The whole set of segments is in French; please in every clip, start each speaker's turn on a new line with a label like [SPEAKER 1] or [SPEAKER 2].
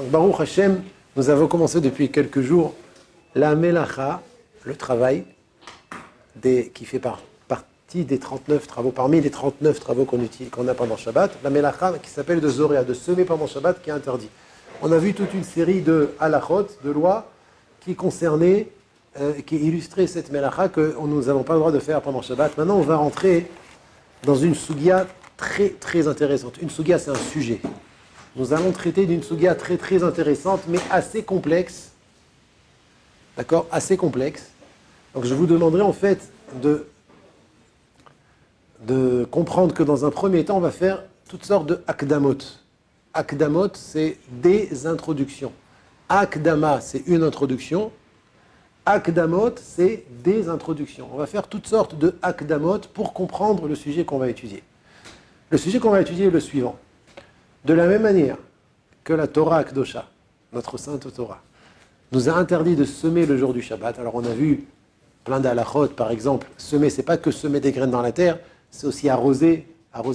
[SPEAKER 1] Donc, Baruch Hashem, nous avons commencé depuis quelques jours la Melacha, le travail qui fait partie des 39 travaux, parmi les 39 travaux qu'on a pendant Shabbat, la Melacha qui s'appelle de Zoréa, de semer pendant Shabbat, qui est interdit. On a vu toute une série de halachot, de lois, qui concernaient, qui illustraient cette Melacha que nous n'avons pas le droit de faire pendant Shabbat. Maintenant, on va rentrer dans une sugia très très intéressante. Une sugia, c'est un sujet. Nous allons traiter d'une sugia très très intéressante, mais assez complexe. D'accord? Assez complexe. Donc je vous demanderai en fait de comprendre que dans un premier temps, on va faire toutes sortes de akdamot. Akdamot, c'est des introductions. Akdama, c'est une introduction. Akdamot, c'est des introductions. On va faire toutes sortes de akdamot pour comprendre le sujet qu'on va étudier. Le sujet qu'on va étudier est le suivant. De la même manière que la Torah Akdosha, notre sainte Torah, nous a interdit de semer le jour du Shabbat. Alors on a vu plein d'halachot, par exemple. Semer, c'est pas que semer des graines dans la terre, c'est aussi arroser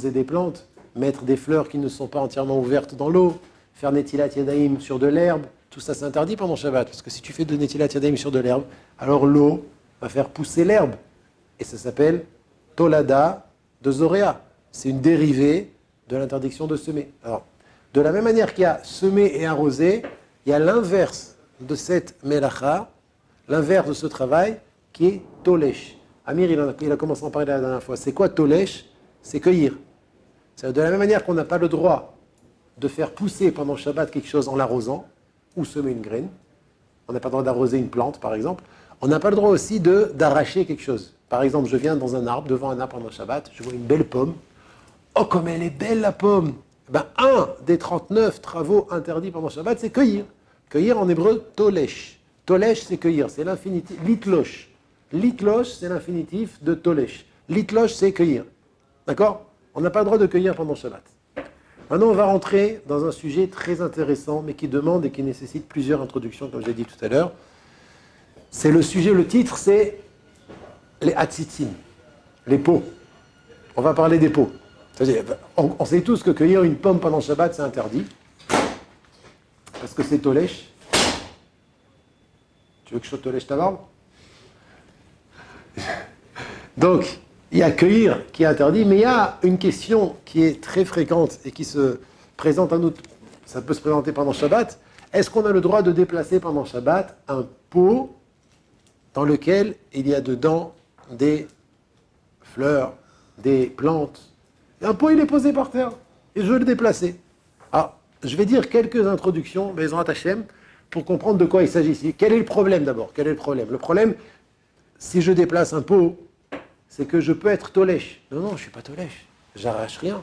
[SPEAKER 1] des plantes, mettre des fleurs qui ne sont pas entièrement ouvertes dans l'eau, faire Netilat Yadayim sur de l'herbe. Tout ça, c'est interdit pendant Shabbat. Parce que si tu fais de Netilat Yadayim sur de l'herbe, alors l'eau va faire pousser l'herbe. Et ça s'appelle Tolada de Zoréa. C'est une dérivée de l'interdiction de semer. Alors, de la même manière qu'il y a semer et arroser, il y a l'inverse de cette melacha, l'inverse de ce travail, qui est tolesh. Amir, il a commencé à en parler la dernière fois. C'est quoi tolesh? C'est cueillir. C'est de la même manière qu'on n'a pas le droit de faire pousser pendant Shabbat quelque chose en l'arrosant, ou semer une graine. On n'a pas le droit d'arroser une plante, par exemple. On n'a pas le droit aussi d'arracher quelque chose. Par exemple, je viens dans un arbre, devant un arbre pendant Shabbat, je vois une belle pomme. Oh, comme elle est belle la pomme! Ben, un des 39 travaux interdits pendant Shabbat, c'est cueillir. Cueillir en hébreu, tolesh. Tolesh, c'est cueillir, c'est l'infinitif. Litlosh. Litlosh, c'est l'infinitif de tolesh. Litlosh, c'est cueillir. D'accord? On n'a pas le droit de cueillir pendant Shabbat. Maintenant, on va rentrer dans un sujet très intéressant, mais qui demande et qui nécessite plusieurs introductions, comme j'ai dit tout à l'heure. C'est le sujet, le titre, c'est les hatzitzim, les pots. On va parler des pots. C'est-à-dire, on sait tous que cueillir une pomme pendant Shabbat, c'est interdit. Parce que c'est tolesh. Tu veux que je tolesh ta barbe? Donc, il y a cueillir qui est interdit, mais il y a une question qui est très fréquente et qui se présente à nous. Ça peut se présenter pendant Shabbat. Est-ce qu'on a le droit de déplacer pendant Shabbat un pot dans lequel il y a dedans des fleurs, des plantes? Un pot, il est posé par terre et je veux le déplacer. Alors, je vais dire quelques introductions, Bezrat Hashem, pour comprendre de quoi il s'agit ici. Quel est le problème d'abord? Quel est le problème? Le problème, si je déplace un pot, c'est que je peux être tolesh. Non, non, je ne suis pas tolesh. J'arrache rien.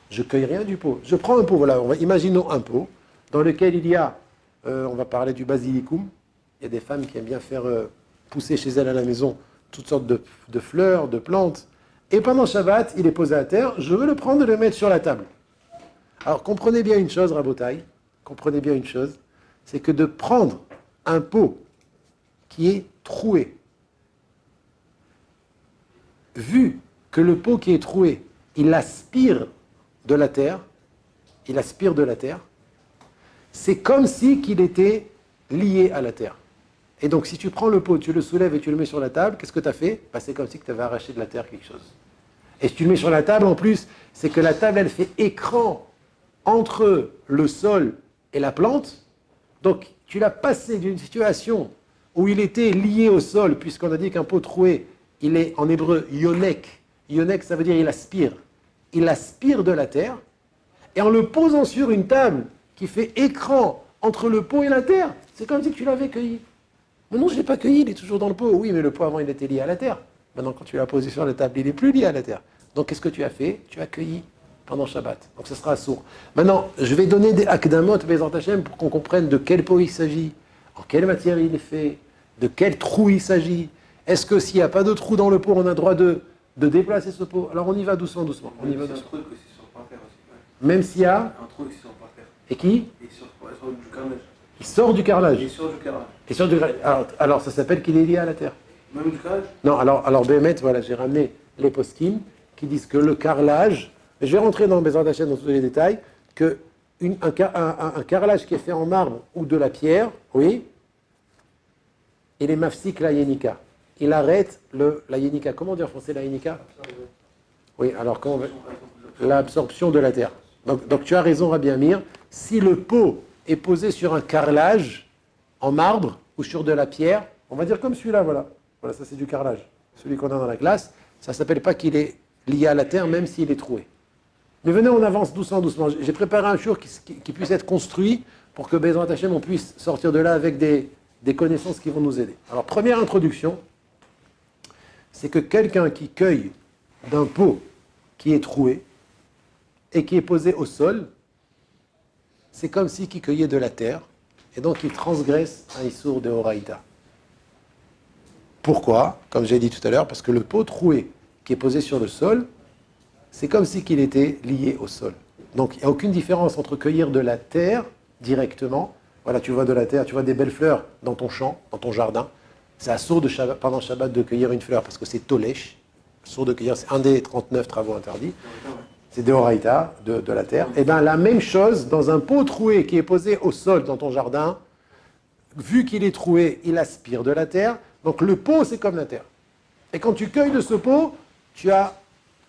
[SPEAKER 1] Je cueille rien du pot. Je prends un pot, voilà, imaginons un pot dans lequel il y a, on va parler du basilicum. Il y a des femmes qui aiment bien faire pousser chez elles à la maison toutes sortes de fleurs, de plantes. Et pendant Shabbat, il est posé à terre, je veux le prendre et le mettre sur la table. Alors comprenez bien une chose, Rabotai, comprenez bien une chose, c'est que de prendre un pot qui est troué, vu que le pot qui est troué, il aspire de la terre, c'est comme si qu'il était lié à la terre. Et donc si tu prends le pot, tu le soulèves et tu le mets sur la table, qu'est-ce que tu as fait? C'est comme si tu avais arraché de la terre quelque chose. Et si tu le mets sur la table, en plus, c'est que la table, elle fait écran entre le sol et la plante. Donc, tu l'as passé d'une situation où il était lié au sol, puisqu'on a dit qu'un pot troué, il est en hébreu yonek. Yonek, ça veut dire il aspire. Il aspire de la terre. Et en le posant sur une table qui fait écran entre le pot et la terre, c'est comme si tu l'avais cueilli. Mais non, je ne l'ai pas cueilli, il est toujours dans le pot. Oui, mais le pot avant, il était lié à la terre. Maintenant, quand tu l'as posé sur la table, il n'est plus lié à la terre. Donc, qu'est-ce que tu as fait? Tu as cueilli pendant Shabbat. Donc, ce sera sourd. Maintenant, je vais donner des akdamot, Bezrat Hashem, pour qu'on comprenne de quel pot il s'agit, en quelle matière il est fait, de quel trou il s'agit. Est-ce que s'il n'y a pas de trou dans le pot, on a le droit de déplacer ce pot? Alors, on y va doucement, doucement. On y va doucement. Même s'il y a un trou qui sort par terre. Et qui? Il sort du carrelage. Il sort du carrelage. Il sort du carrelage. Alors, ça s'appelle qu'il est lié à la terre. Même du carrelage? Non, alors Béhémet, voilà, j'ai ramené les poskim qui disent que le carrelage, je vais rentrer dans Bezrat Hashem dans tous les détails, que un carrelage qui est fait en marbre ou de la pierre, oui, il est mafsik la yenika. Il arrête la yenika. Comment dire en français la yenika? Oui, alors comment l'absorption de la terre. Donc tu as raison, Rabbi Amir. Si le pot est posé sur un carrelage en marbre ou sur de la pierre, on va dire comme celui-là, voilà. Voilà, ça c'est du carrelage. Celui qu'on a dans la classe, ça ne s'appelle pas qu'il est lié à la terre, même s'il est troué. Mais venez, on avance doucement, doucement. J'ai préparé un jour qui puisse être construit pour que Bezrat Hashem, on puisse sortir de là avec des connaissances qui vont nous aider. Alors, première introduction, c'est que quelqu'un qui cueille d'un pot qui est troué et qui est posé au sol, c'est comme si il cueillait de la terre, et donc il transgresse un issour de Horaïta. Pourquoi? Comme j'ai dit tout à l'heure, parce que le pot troué qui est posé sur le sol, c'est comme si qu'il était lié au sol. Donc il n'y a aucune différence entre cueillir de la terre directement. Voilà, tu vois de la terre, tu vois des belles fleurs dans ton champ, dans ton jardin. C'est assourd pendant Shabbat de cueillir une fleur parce que c'est tolèche. Assourd de cueillir, c'est un des 39 travaux interdits. C'est de Horaïta, de la terre. Et bien la même chose dans un pot troué qui est posé au sol dans ton jardin. Vu qu'il est troué, il aspire de la terre. Donc le pot, c'est comme la terre. Et quand tu cueilles de ce pot, tu as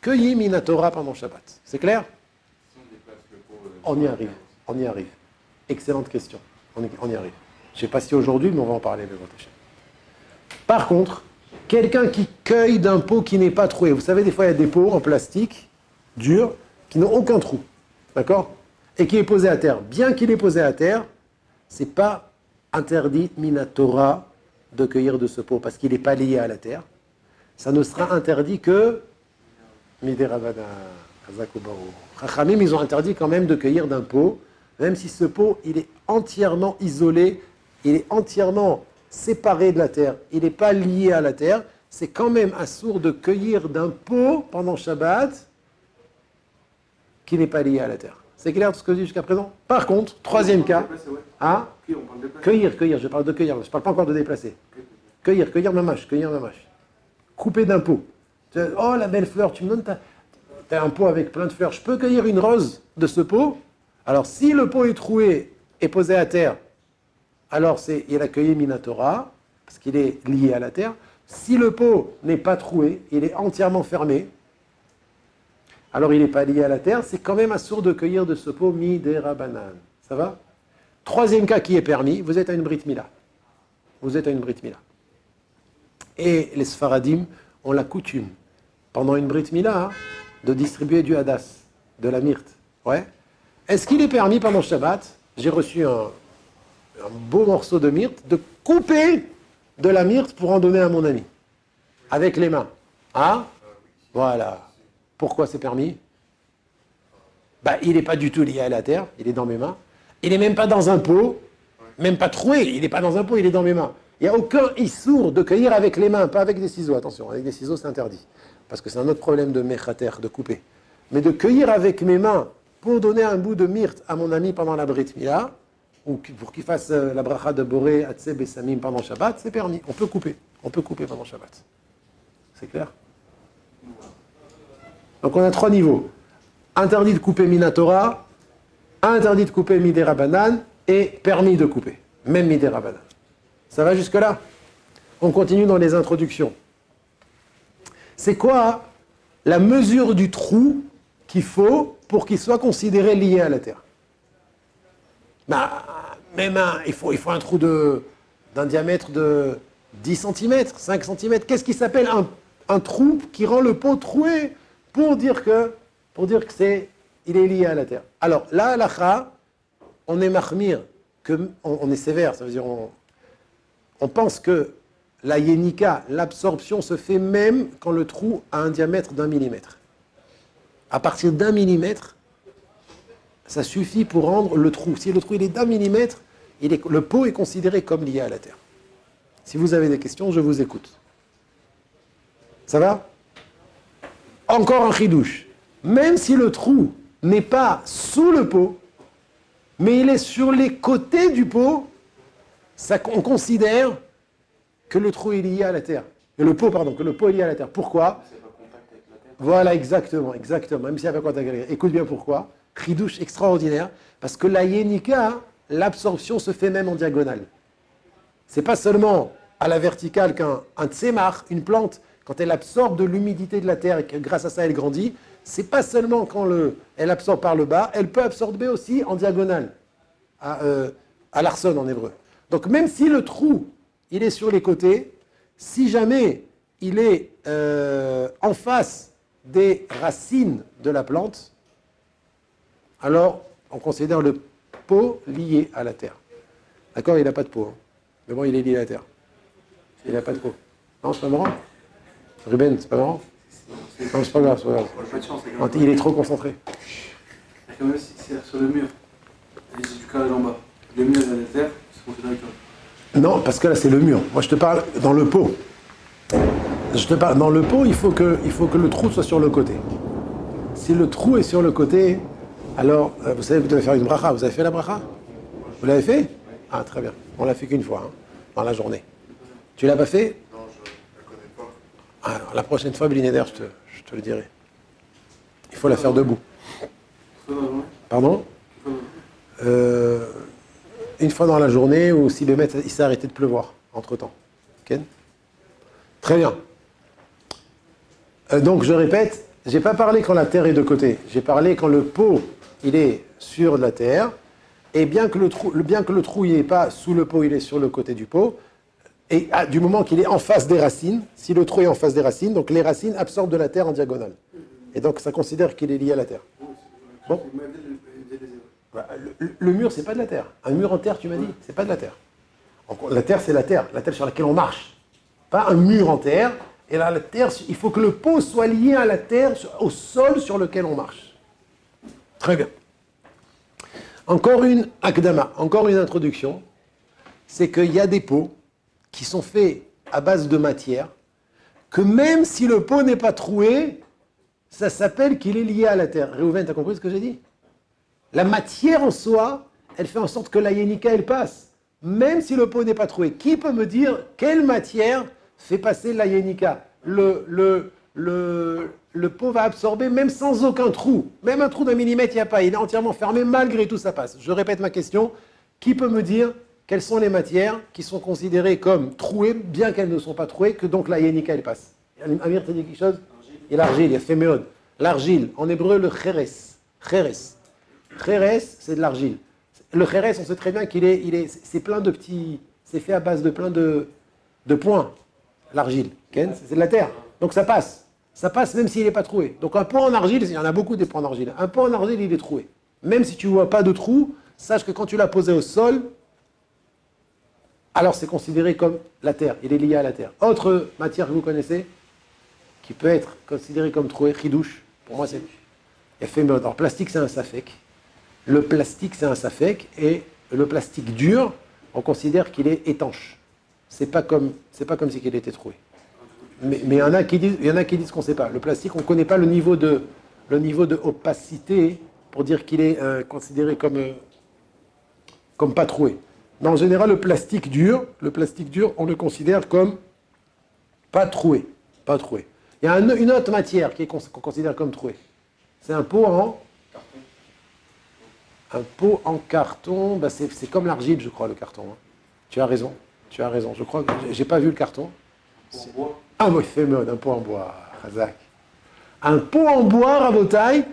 [SPEAKER 1] cueilli Minatora pendant Shabbat. C'est clair? On y arrive. On y arrive. Excellente question. On y arrive. Je ne sais pas si aujourd'hui, mais on va en parler. Par contre, quelqu'un qui cueille d'un pot qui n'est pas troué. Vous savez, des fois, il y a des pots en plastique, durs, qui n'ont aucun trou. D'accord? Et qui est posé à terre. Bien qu'il est posé à terre, ce n'est pas interdit Minatora de cueillir de ce pot, parce qu'il n'est pas lié à la terre. Ça ne sera interdit que Chachamim, ils ont interdit quand même de cueillir d'un pot, même si ce pot, il est entièrement isolé, il est entièrement séparé de la terre, il n'est pas lié à la terre, c'est quand même assourd de cueillir d'un pot pendant Shabbat qui n'est pas lié à la terre. C'est clair tout ce que je dis jusqu'à présent? Par contre, troisième cas, hein? Cueillir, je parle de cueillir, je ne parle pas encore de déplacer. Cueillir mamache. Couper d'un pot. Oh, la belle fleur, tu me donnes t'as un pot avec plein de fleurs. Je peux cueillir une rose de ce pot? Alors, si le pot est troué et posé à terre, alors il a cueilli Minatora, parce qu'il est lié à la terre. Si le pot n'est pas troué, il est entièrement fermé, alors il n'est pas lié à la terre, c'est quand même assourd de cueillir de ce pot Midera banane. Ça va? Troisième cas qui est permis, vous êtes à une Brit Mila. Et les Sfaradim ont la coutume, pendant une Brit Mila, de distribuer du hadas, de la myrte. Ouais. Est-ce qu'il est permis pendant Shabbat, j'ai reçu un beau morceau de myrte, de couper de la myrte pour en donner à mon ami, avec les mains? Ah, voilà. Pourquoi c'est permis? Il n'est pas du tout lié à la terre, il est dans mes mains. Il n'est même pas dans un pot, même pas troué, il n'est pas dans un pot, il est dans mes mains. Il n'y a aucun issour de cueillir avec les mains, pas avec des ciseaux, attention, avec des ciseaux c'est interdit. Parce que c'est un autre problème de mechater, de couper. Mais de cueillir avec mes mains pour donner un bout de myrte à mon ami pendant la Brit Mila, ou pour qu'il fasse la bracha de Boré, Atzeb et Samim pendant Shabbat, c'est permis. On peut couper pendant Shabbat. C'est clair? Donc on a 3 niveaux. Interdit de couper Minatora, interdit de couper Midera Banane, et permis de couper, même Midera Banane. Ça va jusque-là? On continue dans les introductions. C'est quoi la mesure du trou qu'il faut pour qu'il soit considéré lié à la terre? Il faut un trou d'un diamètre de 10 cm, 5 cm. Qu'est-ce qui s'appelle un trou qui rend le pot troué pour dire que il est lié à la terre? Alors là, halakha, on est mahmir, on est sévère, ça veut dire on pense que la yenika, l'absorption se fait même quand le trou a un diamètre d'1 millimètre. À partir d'1 millimètre, ça suffit pour rendre le trou. Si le trou il est d'1 millimètre, le pot est considéré comme lié à la terre. Si vous avez des questions, je vous écoute. Ça va? Encore un chidouche. Même si le trou n'est pas sous le pot, mais il est sur les côtés du pot, on considère que le trou est lié à la terre. Que le pot est lié à la terre. Pourquoi? Voilà, exactement. Même s'il n'y a pas contact avec la terre. Écoute bien pourquoi. Chidouche extraordinaire, parce que la Yenika, l'absorption se fait même en diagonale. C'est pas seulement à la verticale qu'un tsémar, une plante, quand elle absorbe de l'humidité de la terre et que grâce à ça elle grandit, c'est pas seulement quand elle absorbe par le bas, elle peut absorber aussi en diagonale, à l'arson en hébreu. Donc même si le trou, il est sur les côtés, si jamais il est en face des racines de la plante, alors on considère le pot lié à la terre. D'accord, il n'a pas de pot, hein. Mais bon, il est lié à la terre. Il n'a pas de pot. Non, c'est pas marrant. Ruben, c'est pas marrant. Non, c'est pas grave, c'est pas grave. Il est trop concentré.
[SPEAKER 2] Même si c'est sur le mur, et j'ai du carrelage en bas, le mur et la terre, c'est considéré comme.
[SPEAKER 1] Non, parce que là, c'est le mur. Moi, je te parle dans le pot. Je te parle dans le pot, il faut que le trou soit sur le côté. Si le trou est sur le côté, alors, vous savez, vous devez faire une bracha. Vous avez fait la bracha? Vous l'avez fait? Ah, très bien. On l'a fait qu'une fois, hein, dans la journée. Tu l'as pas fait?
[SPEAKER 3] Non, je ne la connais pas.
[SPEAKER 1] Ah, la prochaine fois, Blinéder, je te le dirai. Il faut la faire debout. Pardon? Une fois dans la journée, ou si Bémet, il s'est arrêté de pleuvoir, entre-temps. Okay? Très bien. Donc, je répète, j'ai pas parlé quand la terre est de côté. J'ai parlé quand le pot, il est sur la terre. Et bien que le trou, il n'est pas sous le pot, il est sur le côté du pot. Et du moment qu'il est en face des racines, si le trou est en face des racines, donc les racines absorbent de la terre en diagonale. Et donc, ça considère qu'il est lié à la terre. Bon. Le mur, c'est pas de la terre. Un mur en terre, tu m'as dit, c'est pas de la terre. La terre, c'est la terre sur laquelle on marche. Pas un mur en terre. Et là, la terre, il faut que le pot soit lié à la terre, au sol sur lequel on marche. Très bien. Encore une akdama, encore une introduction. C'est qu'il y a des pots qui sont faits à base de matière, que même si le pot n'est pas troué, ça s'appelle qu'il est lié à la terre. Réhouven, tu as compris ce que j'ai dit? La matière en soi, elle fait en sorte que la yénika, elle passe. Même si le pot n'est pas troué. Qui peut me dire quelle matière fait passer la yénika? Le pot va absorber même sans aucun trou. Même un trou d'un millimètre, il n'y a pas. Il est entièrement fermé, malgré tout, ça passe. Je répète ma question. Qui peut me dire quelles sont les matières qui sont considérées comme trouées, bien qu'elles ne sont pas trouées, que donc la yénika, elle passe? Amir, tu as dit quelque chose? Il y a l'argile, il y a féméode. L'argile, en hébreu, le cheres. Cheres. Cheres, c'est de l'argile. Le cheres, on sait très bien c'est plein de petits, c'est fait à base de plein de points. L'argile, c'est de la terre. Donc ça passe. Ça passe même s'il n'est pas troué. Donc un pot en argile, il y en a beaucoup des pots en argile. Un pot en argile, il est troué. Même si tu ne vois pas de trou, sache que quand tu l'as posé au sol, alors c'est considéré comme la terre. Il est lié à la terre. Autre matière que vous connaissez, qui peut être considérée comme trouée, chidouche, pour moi c'est éphémère. Alors plastique, c'est un safek. Le plastique, c'est un safek. Et le plastique dur, on considère qu'il est étanche. C'est pas comme si il était troué. Mais il y en a qui disent qu'on ne sait pas. Le plastique, on ne connaît pas le niveau de opacité pour dire qu'il est considéré comme pas troué. Mais en général, le plastique dur, on le considère comme pas troué. Pas troué. Il y a une autre matière qu'on considère comme trouée. C'est un pot en carton. Bah c'est comme l'argile, je crois, le carton. Hein. Tu as raison. Je crois que j'ai pas vu le carton.
[SPEAKER 2] En bois.
[SPEAKER 1] Ah, moi, il fait mode, un pot en bois, Razak. Un pot en bois, Rabotaï,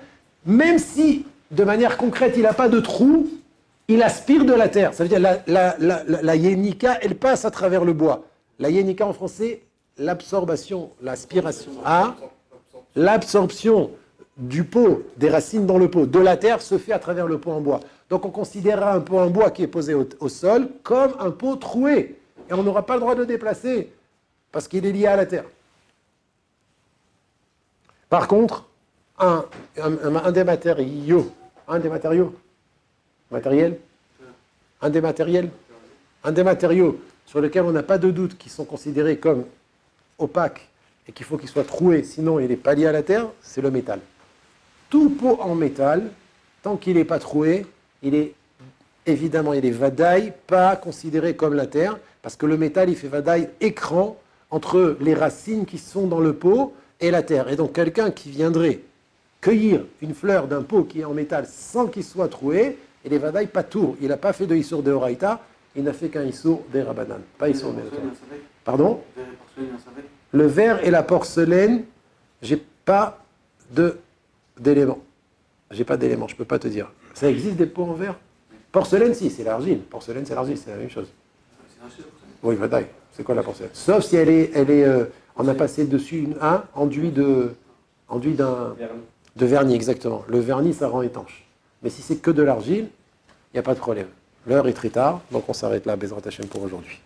[SPEAKER 1] même si, de manière concrète, il n'a pas de trou, il aspire de la terre. Ça veut dire la yénika, elle passe à travers le bois. La yénika en français, l'absorption, l'aspiration. Ah, l'absorption du pot, des racines dans le pot, de la terre, se fait à travers le pot en bois. Donc on considérera un pot en bois qui est posé au sol comme un pot troué. Et on n'aura pas le droit de le déplacer parce qu'il est lié à la terre. Par contre, un des matériaux, sur lesquels on n'a pas de doute, qui sont considérés comme opaques et qu'il faut qu'il soit troué, sinon il n'est pas lié à la terre, c'est le métal. Tout pot en métal, tant qu'il n'est pas troué, il est vadaï, pas considéré comme la terre, parce que le métal, il fait vadaï écran entre les racines qui sont dans le pot et la terre. Et donc quelqu'un qui viendrait cueillir une fleur d'un pot qui est en métal sans qu'il soit troué, il est vadaï pas tour. Il n'a pas fait de Issour de Horaïta, il n'a fait qu'un Issour des Rabanan. Pas Issour de Pardon? Le verre et la porcelaine, j'ai pas d'éléments. J'ai pas d'éléments, je peux pas te dire. Ça existe des pots en verre? Porcelaine, si, c'est l'argile. Porcelaine, c'est l'argile, c'est la même chose. Oui, vadaï. C'est quoi la porcelaine? Sauf si on a passé dessus un enduit de vernis, exactement. Le vernis, ça rend étanche. Mais si c'est que de l'argile, il n'y a pas de problème. L'heure est très tard, donc on s'arrête là, Bezrat Hashem, pour aujourd'hui.